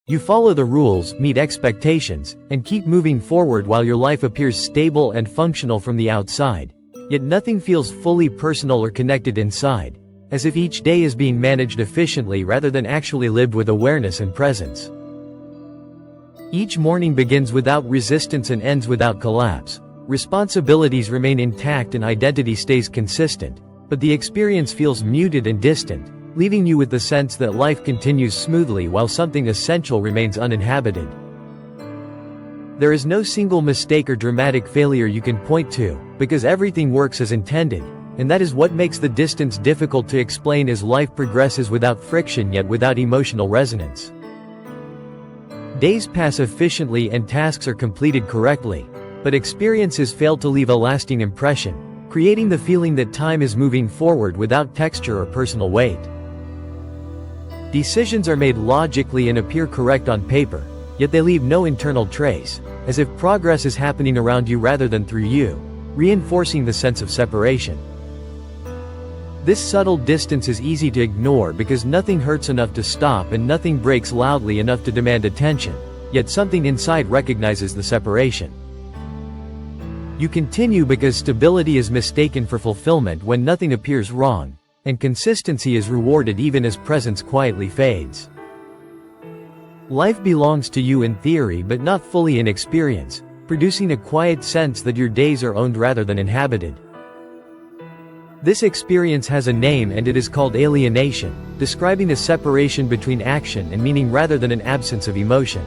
You follow the rules, meet expectations, and keep moving forward while your life appears stable and functional from the outside. Yet nothing feels fully personal or connected inside, as if each day is being managed efficiently rather than actually lived with awareness and presence. Each morning begins without resistance and ends without collapse. Responsibilities remain intact and identity stays consistent, but the experience feels muted and distant, leaving you with the sense that life continues smoothly while something essential remains uninhabited. There is no single mistake or dramatic failure you can point to, because everything works as intended, and that is what makes the distance difficult to explain as life progresses without friction yet without emotional resonance. Days pass efficiently and tasks are completed correctly, but experiences fail to leave a lasting impression, creating the feeling that time is moving forward without texture or personal weight. Decisions are made logically and appear correct on paper, yet they leave no internal trace, as if progress is happening around you rather than through you, reinforcing the sense of separation. This subtle distance is easy to ignore because nothing hurts enough to stop and nothing breaks loudly enough to demand attention, yet something inside recognizes the separation. You continue because stability is mistaken for fulfillment when nothing appears wrong, and consistency is rewarded even as presence quietly fades. Life belongs to you in theory but not fully in experience, producing a quiet sense that your days are owned rather than inhabited. This experience has a name and it is called alienation, describing the separation between action and meaning rather than an absence of emotion.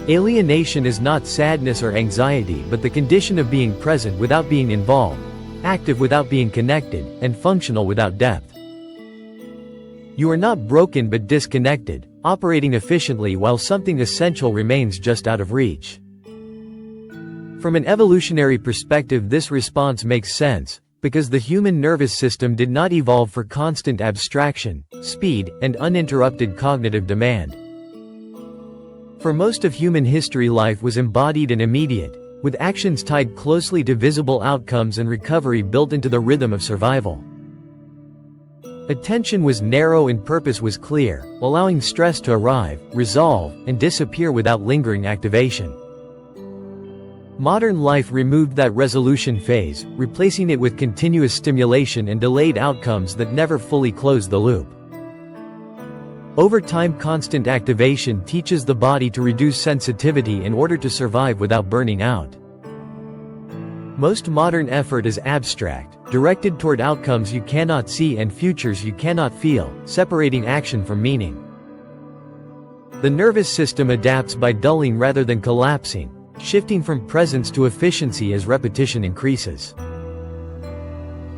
Alienation is not sadness or anxiety but the condition of being present without being involved, active without being connected, and functional without depth. You are not broken but disconnected, operating efficiently while something essential remains just out of reach. From an evolutionary perspective, this response makes sense, because the human nervous system did not evolve for constant abstraction, speed, and uninterrupted cognitive demand. For most of human history, life was embodied and immediate, with actions tied closely to visible outcomes and recovery built into the rhythm of survival. Attention was narrow and purpose was clear, allowing stress to arrive, resolve, and disappear without lingering activation. Modern life removed that resolution phase, replacing it with continuous stimulation and delayed outcomes that never fully close the loop. Over time, constant activation teaches the body to reduce sensitivity in order to survive without burning out. Most modern effort is abstract, directed toward outcomes you cannot see and futures you cannot feel, separating action from meaning. The nervous system adapts by dulling rather than collapsing, shifting from presence to efficiency as repetition increases.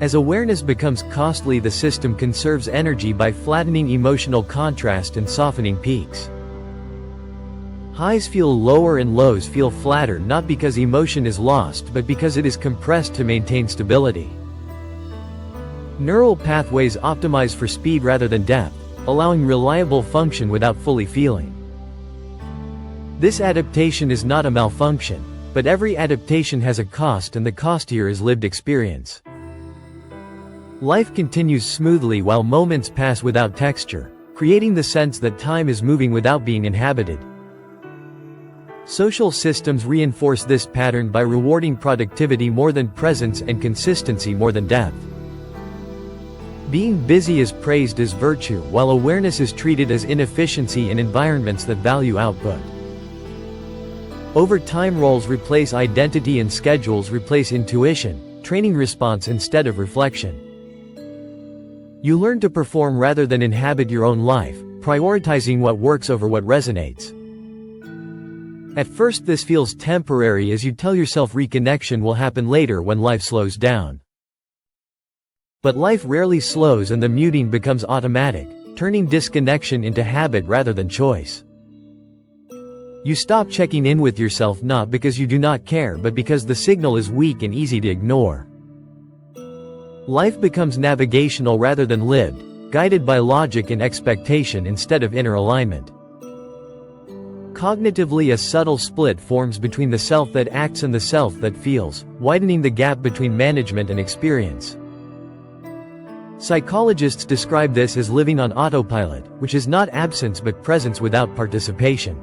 As awareness becomes costly, the system conserves energy by flattening emotional contrast and softening peaks. Highs feel lower and lows feel flatter, not because emotion is lost but because it is compressed to maintain stability. Neural pathways optimize for speed rather than depth, allowing reliable function without fully feeling. This adaptation is not a malfunction, but every adaptation has a cost, and the cost here is lived experience. Life continues smoothly while moments pass without texture, creating the sense that time is moving without being inhabited. Social systems reinforce this pattern by rewarding productivity more than presence and consistency more than depth. Being busy is praised as virtue, while awareness is treated as inefficiency in environments that value output. Over time, roles replace identity and schedules replace intuition, training response instead of reflection. You learn to perform rather than inhabit your own life, prioritizing what works over what resonates. At first this feels temporary as you tell yourself reconnection will happen later when life slows down. But life rarely slows and the muting becomes automatic, turning disconnection into habit rather than choice. You stop checking in with yourself not because you do not care but because the signal is weak and easy to ignore. Life becomes navigational rather than lived, guided by logic and expectation instead of inner alignment. Cognitively, a subtle split forms between the self that acts and the self that feels, widening the gap between management and experience. Psychologists describe this as living on autopilot, which is not absence but presence without participation.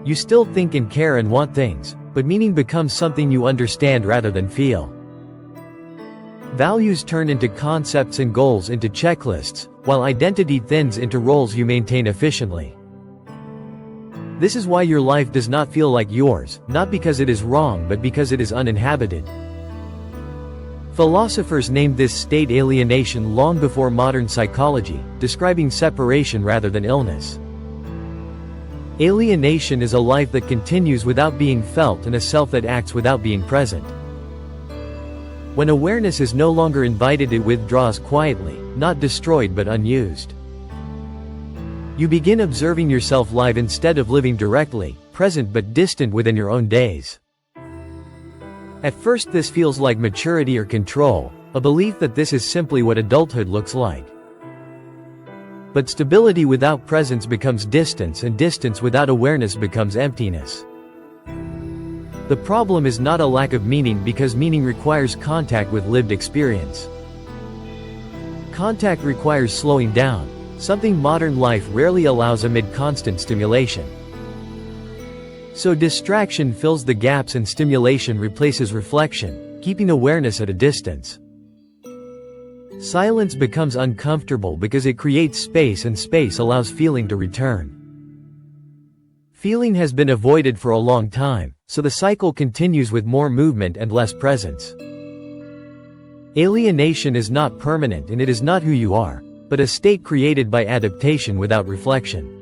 You still think and care and want things, but meaning becomes something you understand rather than feel. Values turn into concepts and goals into checklists, while identity thins into roles you maintain efficiently. This is why your life does not feel like yours, not because it is wrong but because it is uninhabited. Philosophers named this state alienation long before modern psychology, describing separation rather than illness. Alienation is a life that continues without being felt and a self that acts without being present. When awareness is no longer invited, it withdraws quietly, not destroyed but unused. You begin observing yourself live instead of living directly, present but distant within your own days. At first this feels like maturity or control, a belief that this is simply what adulthood looks like. But stability without presence becomes distance, and distance without awareness becomes emptiness. The problem is not a lack of meaning, because meaning requires contact with lived experience. Contact requires slowing down, something modern life rarely allows amid constant stimulation. So distraction fills the gaps and stimulation replaces reflection, keeping awareness at a distance. Silence becomes uncomfortable because it creates space, and space allows feeling to return. Feeling has been avoided for a long time, so the cycle continues with more movement and less presence. Alienation is not permanent, and it is not who you are, but a state created by adaptation without reflection.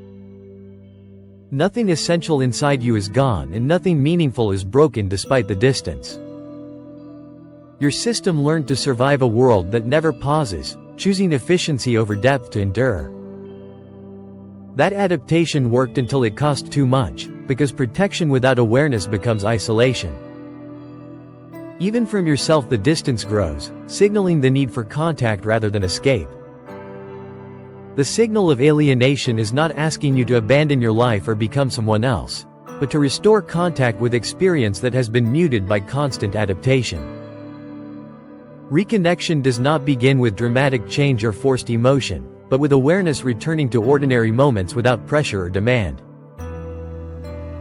Nothing essential inside you is gone, and nothing meaningful is broken despite the distance. Your system learned to survive a world that never pauses, choosing efficiency over depth to endure. That adaptation worked until it cost too much, because protection without awareness becomes isolation. Even from yourself the distance grows, signaling the need for contact rather than escape. The signal of alienation is not asking you to abandon your life or become someone else, but to restore contact with experience that has been muted by constant adaptation. Reconnection does not begin with dramatic change or forced emotion, but with awareness returning to ordinary moments without pressure or demand.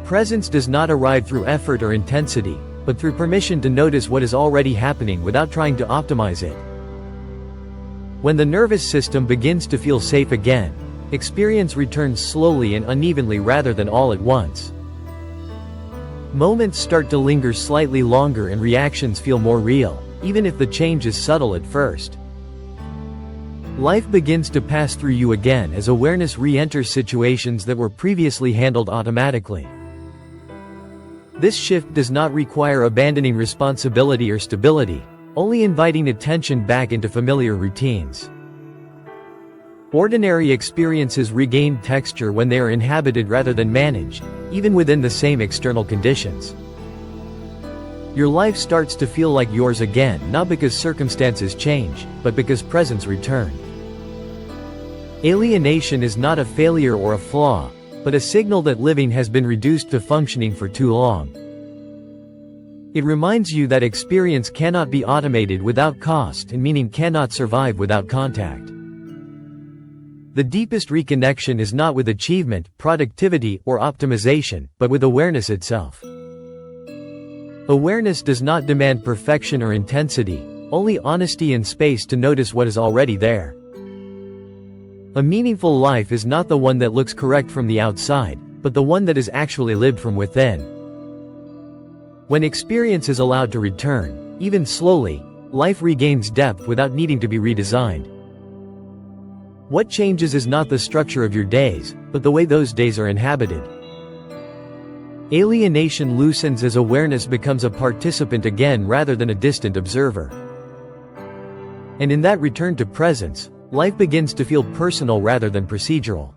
Presence does not arrive through effort or intensity, but through permission to notice what is already happening without trying to optimize it. When the nervous system begins to feel safe again, experience returns slowly and unevenly rather than all at once. Moments start to linger slightly longer and reactions feel more real, even if the change is subtle at first. Life begins to pass through you again as awareness re-enters situations that were previously handled automatically. This shift does not require abandoning responsibility or stability, only inviting attention back into familiar routines. Ordinary experiences regain texture when they are inhabited rather than managed, even within the same external conditions. Your life starts to feel like yours again, not because circumstances change, but because presence returned. Alienation is not a failure or a flaw, but a signal that living has been reduced to functioning for too long. It reminds you that experience cannot be automated without cost, and meaning cannot survive without contact. The deepest reconnection is not with achievement, productivity, or optimization, but with awareness itself. Awareness does not demand perfection or intensity, only honesty and space to notice what is already there. A meaningful life is not the one that looks correct from the outside, but the one that is actually lived from within. When experience is allowed to return, even slowly, life regains depth without needing to be redesigned. What changes is not the structure of your days, but the way those days are inhabited. Alienation loosens as awareness becomes a participant again rather than a distant observer. And in that return to presence, life begins to feel personal rather than procedural.